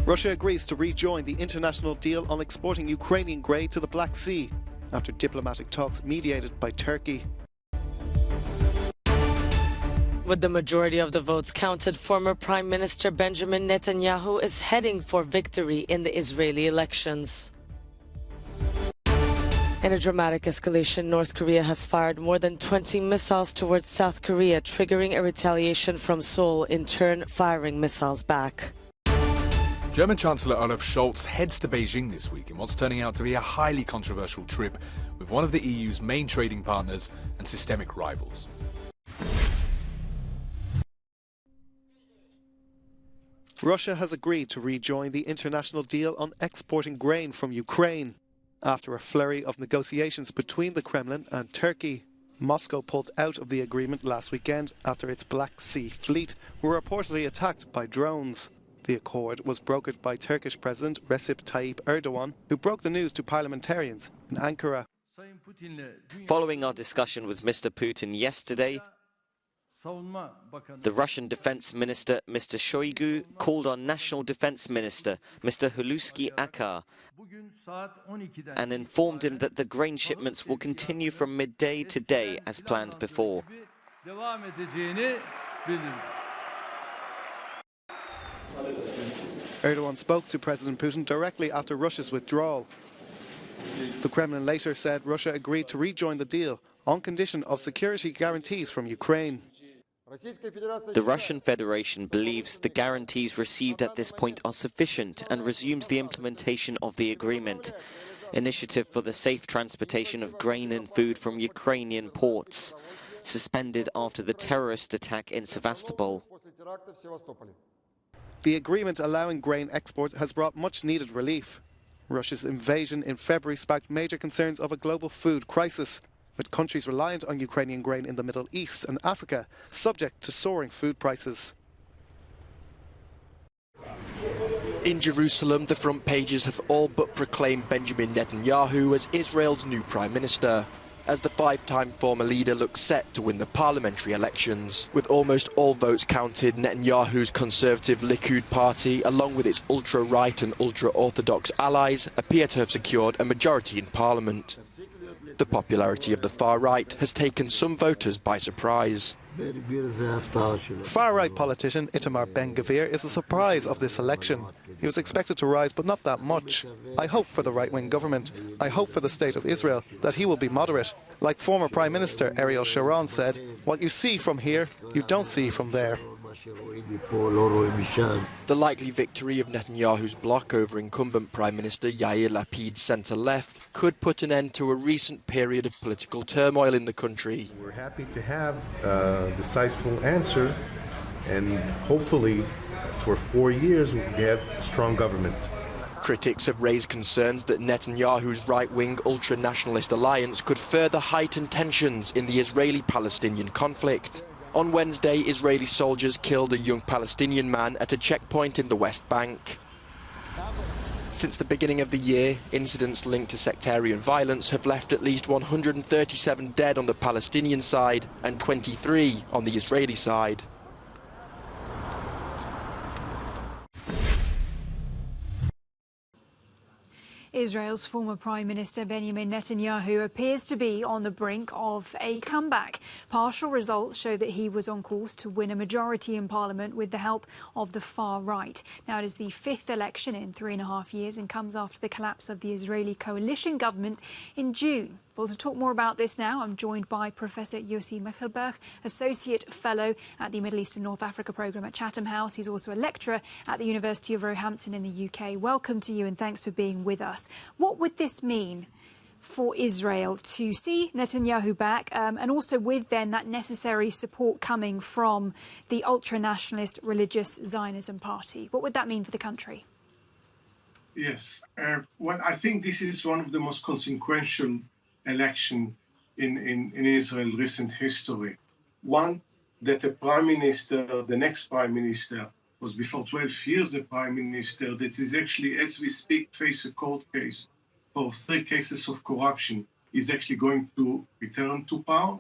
Russia agrees to rejoin the international deal on exporting Ukrainian grain to the Black Sea after diplomatic talks mediated by Turkey. With the majority of the votes counted, former Prime Minister Benjamin Netanyahu is heading for victory in the Israeli elections. In a dramatic escalation, North Korea has fired more than 20 missiles towards South Korea, triggering a retaliation from Seoul, in turn firing missiles back. German Chancellor Olaf Scholz heads to Beijing this week in what's turning out to be a highly controversial trip with one of the EU's main trading partners and systemic rivals. Russia has agreed to rejoin the international deal on exporting grain from Ukraine after a flurry of negotiations between the Kremlin and Turkey. Moscow pulled out of the agreement last weekend after its Black Sea fleet were reportedly attacked by drones. The accord was brokered by Turkish President Recep Tayyip Erdogan, who broke the news to parliamentarians in Ankara. Following our discussion with Mr. Putin yesterday, the Russian Defense Minister, Mr. Shoigu, called on National Defense Minister, Mr. Hulusi Akar, and informed him that the grain shipments will continue from midday today as planned before. Erdogan spoke to President Putin directly after Russia's withdrawal. The Kremlin later said Russia agreed to rejoin the deal on condition of security guarantees from Ukraine. The Russian Federation believes the guarantees received at this point are sufficient and resumes the implementation of the agreement, initiative for the safe transportation of grain and food from Ukrainian ports, suspended after the terrorist attack in Sevastopol. The agreement allowing grain export has brought much-needed relief. Russia's invasion in February sparked major concerns of a global food crisis, with countries reliant on Ukrainian grain in the Middle East and Africa subject to soaring food prices. In Jerusalem, the front pages have all but proclaimed Benjamin Netanyahu as Israel's new Prime Minister, as the five-time former leader looks set to win the parliamentary elections. With almost all votes counted, Netanyahu's conservative Likud party, along with its ultra-right and ultra-orthodox allies, appear to have secured a majority in parliament. The popularity of the far right has taken some voters by surprise. Far-right politician Itamar Ben-Gvir is a surprise of this election. He was expected to rise, but not that much. I hope for the right-wing government. I hope for the state of Israel that he will be moderate. Like former Prime Minister Ariel Sharon said, what you see from here, you don't see from there. The likely victory of Netanyahu's bloc over incumbent Prime Minister Yair Lapid's centre-left could put an end to a recent period of political turmoil in the country. We're happy to have a decisive answer, and hopefully for 4 years we'll get a strong government. Critics have raised concerns that Netanyahu's right-wing ultra-nationalist alliance could further heighten tensions in the Israeli-Palestinian conflict. On Wednesday, Israeli soldiers killed a young Palestinian man at a checkpoint in the West Bank. Since the beginning of the year, incidents linked to sectarian violence have left at least 137 dead on the Palestinian side and 23 on the Israeli side. Israel's former Prime Minister Benjamin Netanyahu appears to be on the brink of a comeback. Partial results show that he was on course to win a majority in parliament with the help of the far right. Now, it is the fifth election in 3.5 years and comes after the collapse of the Israeli coalition government in June. Well, to talk more about this now, I'm joined by Professor Yossi Mechelberg, Associate Fellow at the Middle East and North Africa Programme at Chatham House. He's also a lecturer at the University of Roehampton in the UK. Welcome to you and thanks for being with us. What would this mean for Israel to see Netanyahu back and also with then that necessary support coming from the ultra-nationalist religious Zionism party? What would that mean for the country? Yes, well, I think this is one of the most consequential election in Israel recent history. One, that the prime minister, the next prime minister, was before 12 years a prime minister, that is actually, as we speak, face a court case for 3 cases of corruption, is actually going to return to power.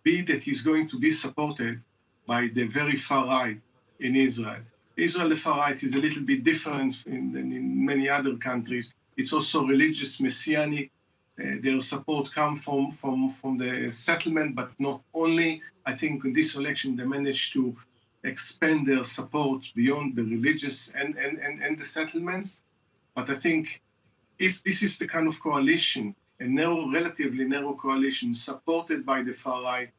B, that he's going to be supported by the very far right in Israel. Israel, the far right, is a little bit different than in many other countries. It's also religious, messianic. Their support comes from the settlement, but not only. I think in this election they managed to expand their support beyond the religious and the settlements. But I think if this is the kind of coalition, a relatively narrow coalition supported by the far right,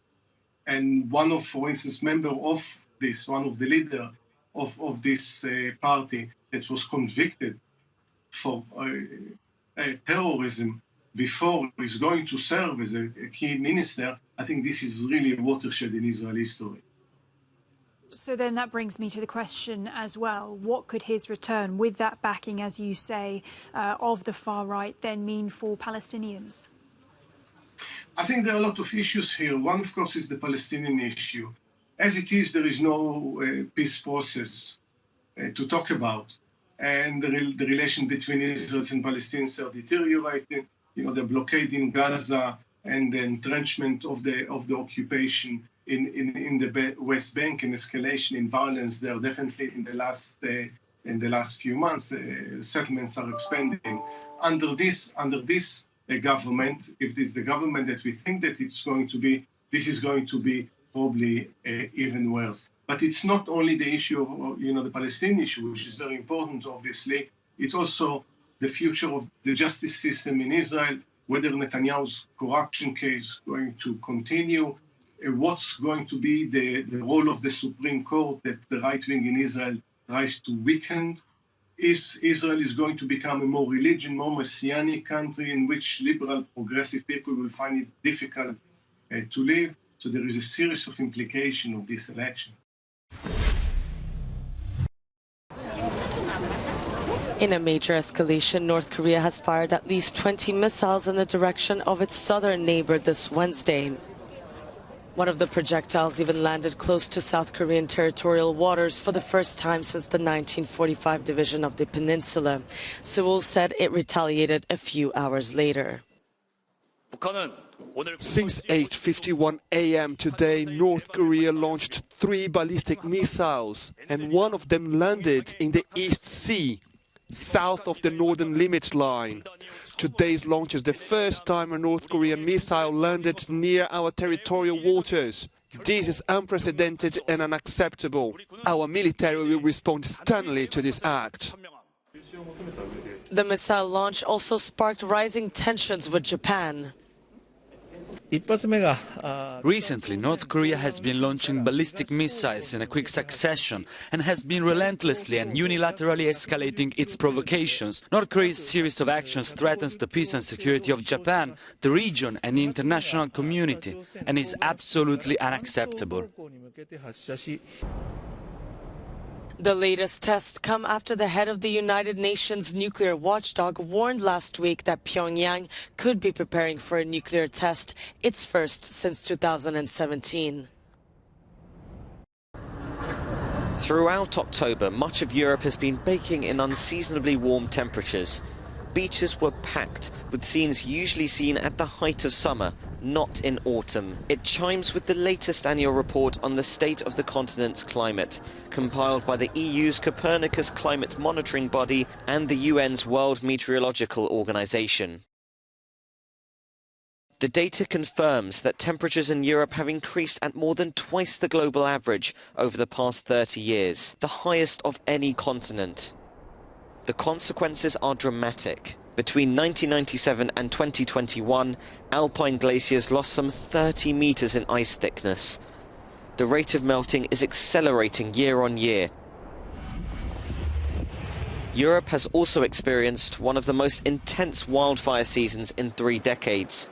and one of, for instance, member of this, one of the leader of this party that was convicted for terrorism before is going to serve as a key minister, I think this is really a watershed in Israel history. So then that brings me to the question as well. What could his return, with that backing, as you say, of the far right, then mean for Palestinians? I think there are a lot of issues here. One, of course, is the Palestinian issue. As it is, there is no peace process to talk about. And the relation between Israelis and Palestinians are deteriorating. You know, the blockade in Gaza and the entrenchment of the occupation in the West Bank and escalation in violence there definitely in the last few months. Settlements are expanding. Under this government, if this is the government that we think that it's going to be, this is going to be probably even worse. But it's not only the issue of the Palestinian issue, which is very important, obviously. It's also the future of the justice system in Israel, whether Netanyahu's corruption case going to continue, what's going to be the role of the Supreme Court that the right wing in Israel tries to weaken. Israel is going to become a more more messianic country in which liberal, progressive people will find it difficult to live. So there is a series of implications of this election. In a major escalation, North Korea has fired at least 20 missiles in the direction of its southern neighbor this Wednesday. One of the projectiles even landed close to South Korean territorial waters for the first time since the 1945 division of the peninsula. Seoul said it retaliated a few hours later. Since 8:51 a.m. today, North Korea launched 3 ballistic missiles, and one of them landed in the East Sea, south of the northern limit line. Today's launch is the first time a North Korean missile landed near our territorial waters. This is unprecedented and unacceptable. Our military will respond sternly to this act. The missile launch also sparked rising tensions with Japan. Recently, North Korea has been launching ballistic missiles in a quick succession and has been relentlessly and unilaterally escalating its provocations. North Korea's series of actions threatens the peace and security of Japan, the region and the international community, and is absolutely unacceptable. The latest tests come after the head of the United Nations nuclear watchdog warned last week that Pyongyang could be preparing for a nuclear test, its first since 2017. Throughout October, much of Europe has been baking in unseasonably warm temperatures. Beaches were packed, with scenes usually seen at the height of summer, not in autumn. It chimes with the latest annual report on the state of the continent's climate, compiled by the EU's Copernicus climate monitoring body and the UN's World Meteorological Organization. The data confirms that temperatures in Europe have increased at more than twice the global average over the past 30 years, the highest of any continent. The consequences are dramatic. Between 1997 and 2021, alpine glaciers lost some 30 meters in ice thickness. The rate of melting is accelerating year on year. Europe has also experienced one of the most intense wildfire seasons in 3 decades.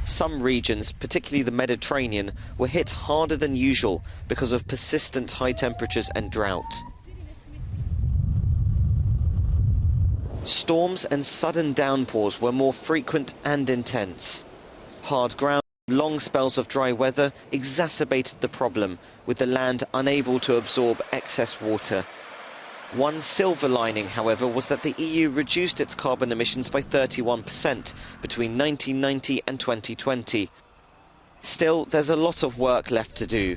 Some regions, particularly the Mediterranean, were hit harder than usual because of persistent high temperatures and drought. Storms and sudden downpours were more frequent and intense. Hard ground, long spells of dry weather exacerbated the problem, with the land unable to absorb excess water. One silver lining, however, was that the EU reduced its carbon emissions by 31% between 1990 and 2020. Still, there's a lot of work left to do.